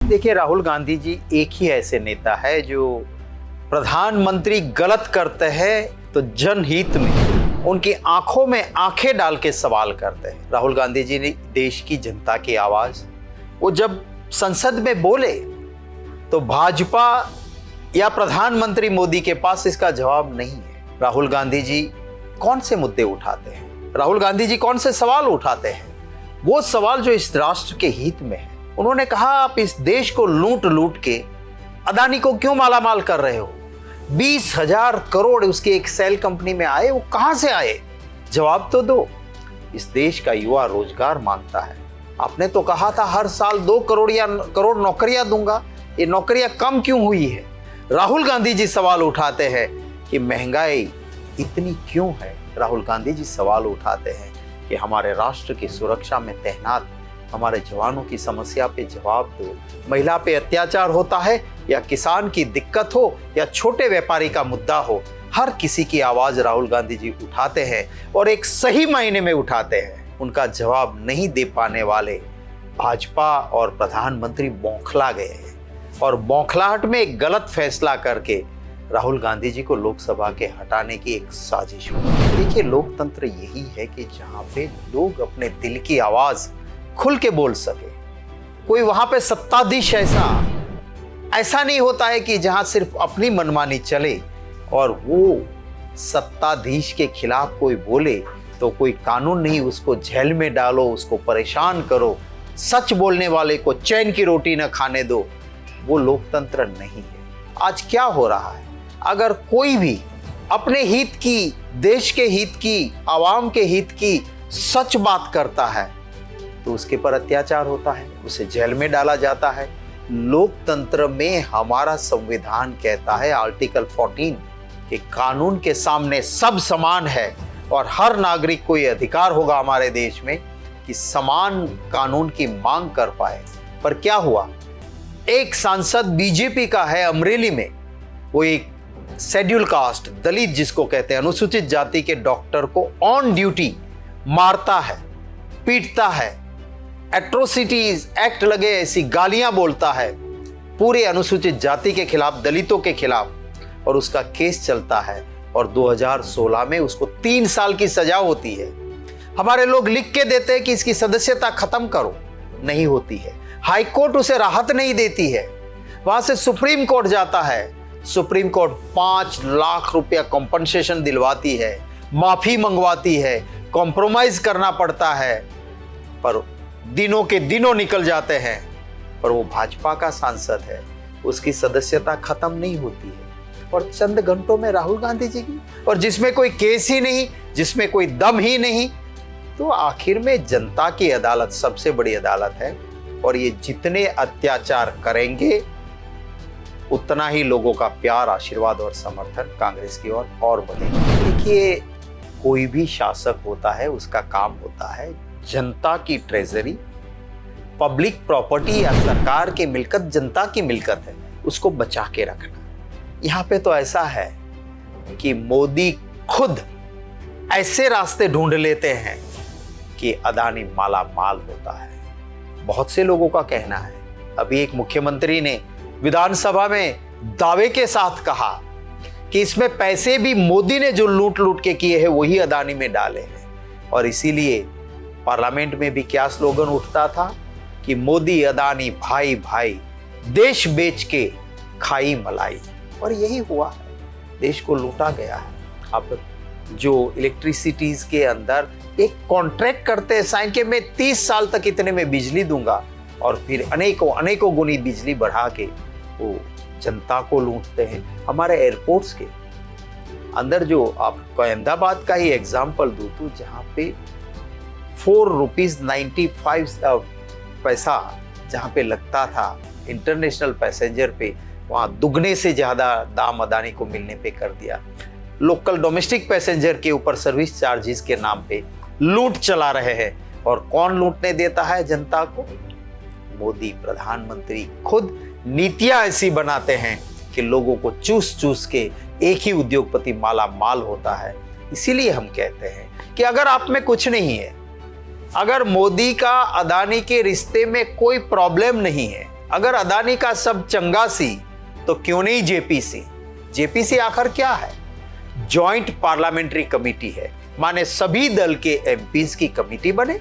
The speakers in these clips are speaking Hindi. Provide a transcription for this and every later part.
देखिए, राहुल गांधी जी एक ही ऐसे नेता है जो प्रधानमंत्री गलत करते हैं तो जनहित में उनकी आंखों में आंखें डाल के सवाल करते हैं। राहुल गांधी जी ने देश की जनता की आवाज, वो जब संसद में बोले तो भाजपा या प्रधानमंत्री मोदी के पास इसका जवाब नहीं है। राहुल गांधी जी कौन से मुद्दे उठाते हैं, राहुल गांधी जी कौन से सवाल उठाते हैं? वो सवाल जो इस राष्ट्र के हित में है। उन्होंने कहा, आप इस देश को लूट लूट के अदानी को क्यों मालामाल कर रहे हो? 20,000 करोड़ उसकी एक सेल कंपनी में आए, वो कहां से आए? जवाब तो दो। इस देश का युवा रोजगार मांगता है। आपने तो कहा था हर साल 2 करोड़ नौकरियां दूंगा, ये नौकरियां कम क्यों हुई है? राहुल गांधी जी सवाल उठाते हैं कि महंगाई इतनी क्यों है। राहुल गांधी जी सवाल उठाते हैं कि हमारे राष्ट्र की सुरक्षा में तैनात हमारे जवानों की समस्या पे जवाब दो। महिला पे अत्याचार होता है या किसान की दिक्कत हो या छोटे व्यापारी का मुद्दा हो, हर किसी की आवाज राहुल गांधी जी उठाते हैं और एक सही मायने में उठाते हैं। उनका जवाब नहीं दे पाने वाले भाजपा और प्रधानमंत्री बौखला गए हैं और बौखलाहट में एक गलत फैसला करके राहुल गांधी जी को लोकसभा के हटाने की एक साजिश हुई। देखिए, लोकतंत्र यही है कि जहां पे लोग अपने दिल की आवाज खुल के बोल सके। कोई वहां पे सत्ताधीश ऐसा नहीं होता है कि जहां सिर्फ अपनी मनमानी चले और वो सत्ताधीश के खिलाफ कोई बोले तो कोई कानून नहीं, उसको जेल में डालो, उसको परेशान करो, सच बोलने वाले को चैन की रोटी न खाने दो। वो लोकतंत्र नहीं है। आज क्या हो रहा है? अगर कोई भी अपने हित की, देश के हित की, आवाम के हित की सच बात करता है तो उसके पर अत्याचार होता है, उसे जेल में डाला जाता है। लोकतंत्र में हमारा संविधान कहता है, आर्टिकल 14, कि कानून के सामने सब समान है और हर नागरिक को यह अधिकार होगा हमारे देश में कि समान कानून की मांग कर पाए। पर क्या हुआ? एक सांसद बीजेपी का है अमरेली में, वो एक शेड्यूल कास्ट, दलित जिसको कहते हैं, अनुसूचित जाति के डॉक्टर को ऑन ड्यूटी मारता है, पीटता है, एट्रोसिटीज एक्ट लगे ऐसी गालियां बोलता है पूरे अनुसूचित जाति के खिलाफ, दलितों के खिलाफ, और उसका केस चलता है और 2016 में उसको 3 साल की सजा होती है। हमारे लोग लिख के देते हैं कि इसकी सदस्यता खत्म करो, नहीं होती है। हाई कोर्ट उसे राहत नहीं देती है, वहां से सुप्रीम कोर्ट जाता है, सुप्रीम कोर्ट 5 लाख रुपया कॉम्पनसेशन दिलवाती है, माफी मंगवाती है, कॉम्प्रोमाइज करना पड़ता है, पर दिनों के दिनों निकल जाते हैं। पर वो भाजपा का सांसद है, उसकी सदस्यता खत्म नहीं होती है और चंद घंटों में राहुल गांधी जी की, और जिसमें कोई केस ही नहीं, जिसमें कोई दम ही नहीं। तो आखिर में जनता की अदालत सबसे बड़ी अदालत है और ये जितने अत्याचार करेंगे उतना ही लोगों का प्यार, आशीर्वाद और समर्थन कांग्रेस की ओर और बढ़ेगा। देखिए, कोई भी शासक होता है, उसका काम होता है जनता की ट्रेजरी, पब्लिक प्रॉपर्टी या सरकार की मिल्कत जनता की मिल्कत है, उसको बचा के रखना। यहाँ पे तो ऐसा है कि मोदी खुद ऐसे रास्ते ढूंढ लेते हैं कि अदानी माला माल होता है। बहुत से लोगों का कहना है, अभी एक मुख्यमंत्री ने विधानसभा में दावे के साथ कहा कि इसमें पैसे भी मोदी ने जो लूट लूट के किए हैं वही अदानी में डाले हैं। और इसीलिए पार्लियामेंट में भी क्या स्लोगन उठता था कि मोदी अदानी भाई भाई, देश बेच के खाई मलाई। और यही हुआ है, देश को लूटा गया है। अब जो इलेक्ट्रिसिटीज के अंदर एक कॉन्ट्रैक्ट करते हैं साइन के, मैं 30 साल तक इतने में बिजली दूंगा, और फिर अनेकों गुनी बिजली बढ़ा के वो जनता को लूटते हैं। हमारे एयरपोर्ट्स के अंदर, जो आपको अहमदाबाद का ही एग्जाम्पल दूं तो जहाँ पे 4.95 पैसा जहाँ पे लगता था इंटरनेशनल पैसेंजर पे, वहाँ दुगने से ज़्यादा दाम अदानी को मिलने पे कर दिया। लोकल डोमेस्टिक पैसेंजर के ऊपर सर्विस चार्जेस के नाम पे लूट चला रहे हैं। और कौन लूटने देता है जनता को? मोदी प्रधानमंत्री खुद नीतियां ऐसी बनाते हैं कि लोगों को चूस चूस के एक ही उद्योगपति माला माल होता है। इसीलिए हम कहते हैं कि अगर आप में कुछ नहीं है, अगर मोदी का अदानी के रिश्ते में कोई प्रॉब्लम नहीं है, अगर अदानी का सब चंगा सी तो क्यों नहीं जेपीसी? जेपीसी आखिर क्या है? जॉइंट पार्लियामेंट्री कमेटी है, माने सभी दल के एमपीज की कमेटी बने,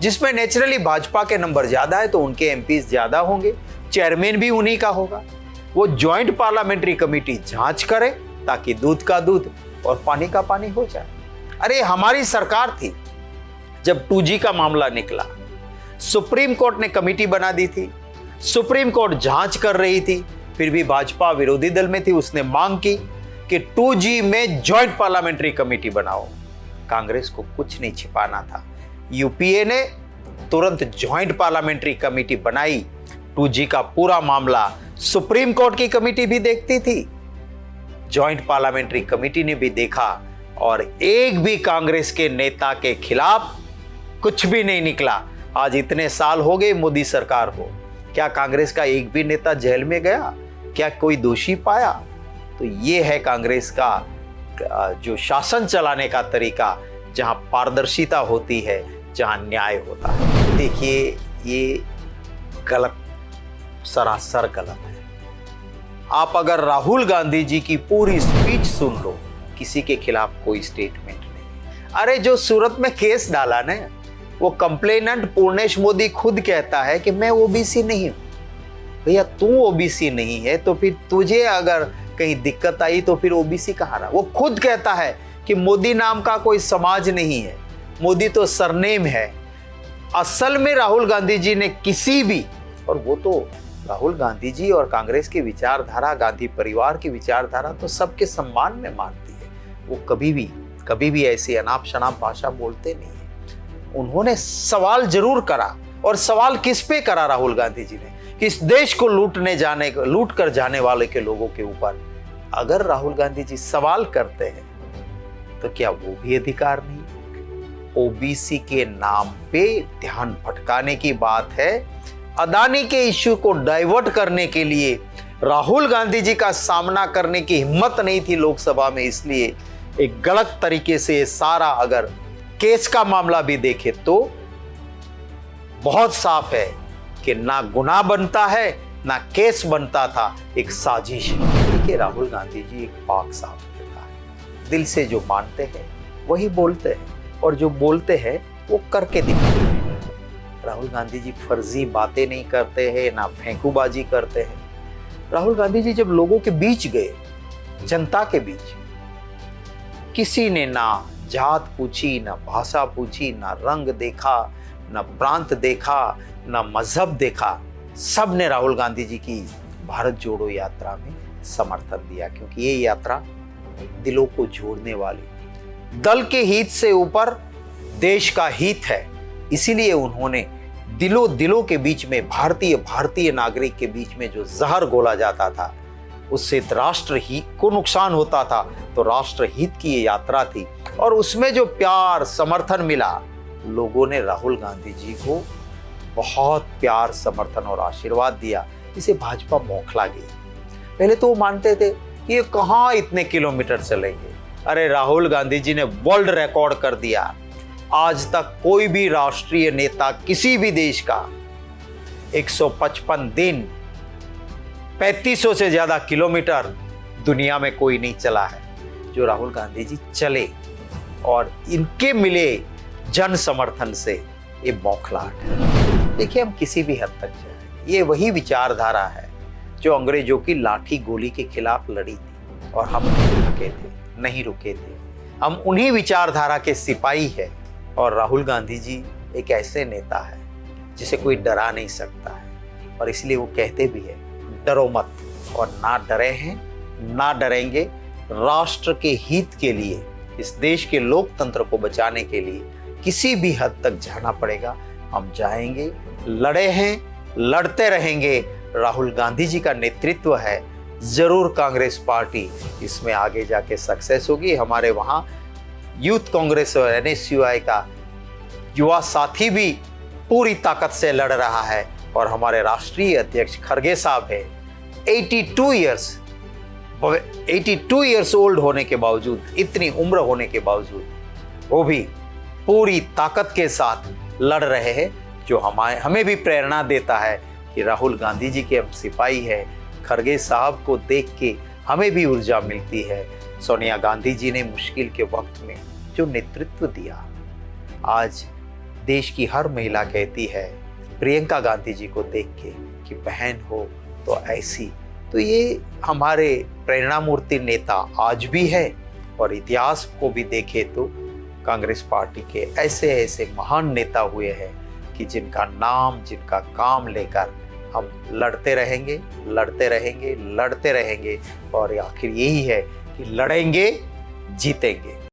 जिसमें नेचुरली भाजपा के नंबर ज्यादा है तो उनके एमपीज ज्यादा होंगे, चेयरमैन भी उन्हीं का होगा। वो जॉइंट पार्लियामेंट्री कमेटी जांच करे ताकि दूध का दूध और पानी का पानी हो जाए। अरे हमारी सरकार थी जब 2G का मामला निकला, सुप्रीम कोर्ट ने कमेटी बना दी थी, सुप्रीम कोर्ट जांच कर रही थी, फिर भी भाजपा विरोधी दल में थी, उसने मांग की कि 2G में जॉइंट पार्लियामेंट्री कमेटी बनाओ। कांग्रेस को कुछ नहीं छिपाना था, यूपीए ने तुरंत जॉइंट पार्लियामेंट्री कमेटी बनाई। 2G का पूरा मामला सुप्रीम कोर्ट की कमेटी भी देखती थी, जॉइंट पार्लियामेंट्री कमेटी ने भी देखा और एक भी कांग्रेस के नेता के खिलाफ कुछ भी नहीं निकला। आज इतने साल हो गए मोदी सरकार को, क्या कांग्रेस का एक भी नेता जेल में गया? क्या कोई दोषी पाया? तो ये है कांग्रेस का जो शासन चलाने का तरीका, जहां पारदर्शिता होती है, जहां न्याय होता है। देखिए ये गलत, सरासर गलत है। आप अगर राहुल गांधी जी की पूरी स्पीच सुन लो, किसी के खिलाफ कोई स्टेटमेंट नहीं। अरे जो सूरत में केस डाला ना, वो कंप्लेनेंट पूर्णेश मोदी खुद कहता है कि मैं ओबीसी नहीं हूं। भैया तू ओबीसी नहीं है तो फिर तुझे अगर कहीं दिक्कत आई तो फिर ओबीसी कहाँ रहा? वो खुद कहता है कि मोदी नाम का कोई समाज नहीं है, मोदी तो सरनेम है। असल में राहुल गांधी जी ने किसी भी, और वो तो राहुल गांधी जी और कांग्रेस की विचारधारा, गांधी परिवार की विचारधारा तो सबके सम्मान में मानती है। वो कभी भी ऐसी अनाप शनाप भाषा बोलते नहीं है। उन्होंने सवाल जरूर करा, और सवाल किस पे करा राहुल गांधी जी ने? कि इस देश को लूट कर जाने वाले के लोगों के ऊपर। अगर राहुल गांधी जी सवाल करते हैं तो क्या वो भी अधिकार नहीं? ओबीसी के नाम पे ध्यान भटकाने की बात है। अदानी के इश्यू को डाइवर्ट करने के लिए राहुल गांधी जी का सामना करने की हिम्मत नहीं थी लोकसभा में, इसलिए एक गलत तरीके से सारा, अगर केस का मामला भी देखे तो बहुत साफ है कि ना गुनाह बनता है ना केस बनता था, एक साजिश है। देखिए राहुल गांधी जी एक पाक साफ नेता है, दिल से जो मानते हैं वही बोलते हैं, और जो बोलते हैं वो करके दिखाते हैं। राहुल गांधी जी फर्जी बातें नहीं करते हैं, ना फेंकूबाजी करते हैं। राहुल गांधी जी जब लोगों के बीच गए, जनता के बीच, किसी ने ना जात पूछी, ना भाषा पूछी, ना रंग देखा, ना प्रांत देखा, ना मजहब देखा, सब ने राहुल गांधी जी की भारत जोड़ो यात्रा में समर्थन दिया, क्योंकि ये यात्रा दिलों को जोड़ने वाली, दल के हित से ऊपर देश का हित है। इसीलिए उन्होंने दिलों के बीच में, भारतीय नागरिक के बीच में जो जहर घोला जाता था, उससे राष्ट्र हित को नुकसान होता था, तो राष्ट्र हित की ये यात्रा थी। और उसमें जो प्यार समर्थन मिला, लोगों ने राहुल गांधी जी को बहुत प्यार समर्थन और आशीर्वाद दिया, इसे भाजपा बौखला गई। पहले तो वो मानते थे कि ये कहाँ इतने किलोमीटर चलेंगे। अरे राहुल गांधी जी ने वर्ल्ड रिकॉर्ड कर दिया। आज तक कोई भी राष्ट्रीय नेता किसी भी देश का 155 दिन 3500 से ज्यादा किलोमीटर दुनिया में कोई नहीं चला है जो राहुल गांधी जी चले, और इनके मिले जन समर्थन से ये बौखलाहट है। देखिए हम किसी भी हद तक जाए, ये वही विचारधारा है जो अंग्रेजों की लाठी गोली के खिलाफ लड़ी थी, और हम नहीं रुके थे। हम उन्हीं विचारधारा के सिपाही है, और राहुल गांधी जी एक ऐसे नेता है जिसे कोई डरा नहीं सकता है, और इसलिए वो कहते भी है डरो मत, और ना डरे हैं ना डरेंगे। राष्ट्र के हित के लिए, इस देश के लोकतंत्र को बचाने के लिए किसी भी हद तक जाना पड़ेगा, हम जाएंगे, लड़े हैं, लड़ते रहेंगे। राहुल गांधी जी का नेतृत्व है, जरूर कांग्रेस पार्टी इसमें आगे जाके सक्सेस होगी। हमारे वहाँ यूथ कांग्रेस और NSUI का युवा साथी भी पूरी ताकत से लड़ रहा है, और हमारे राष्ट्रीय अध्यक्ष खड़गे साहब है 82 इयर्स ओल्ड होने के बावजूद, इतनी उम्र होने के बावजूद वो भी पूरी ताकत के साथ लड़ रहे हैं, जो हमें भी प्रेरणा देता है कि राहुल गांधी जी के हम सिपाही हैं। खरगे साहब को देख के हमें भी ऊर्जा मिलती है। सोनिया गांधी जी ने मुश्किल के वक्त में जो नेतृत्व दिया, आज देश की हर महिला कहती है प्रियंका गांधी जी को देख के कि बहन हो तो ऐसी। तो ये हमारे प्रेरणा मूर्ति नेता आज भी है, और इतिहास को भी देखे तो कांग्रेस पार्टी के ऐसे ऐसे महान नेता हुए हैं कि जिनका नाम, जिनका काम लेकर हम लड़ते रहेंगे, लड़ते रहेंगे, लड़ते रहेंगे, और आखिर यही है कि लड़ेंगे, जीतेंगे।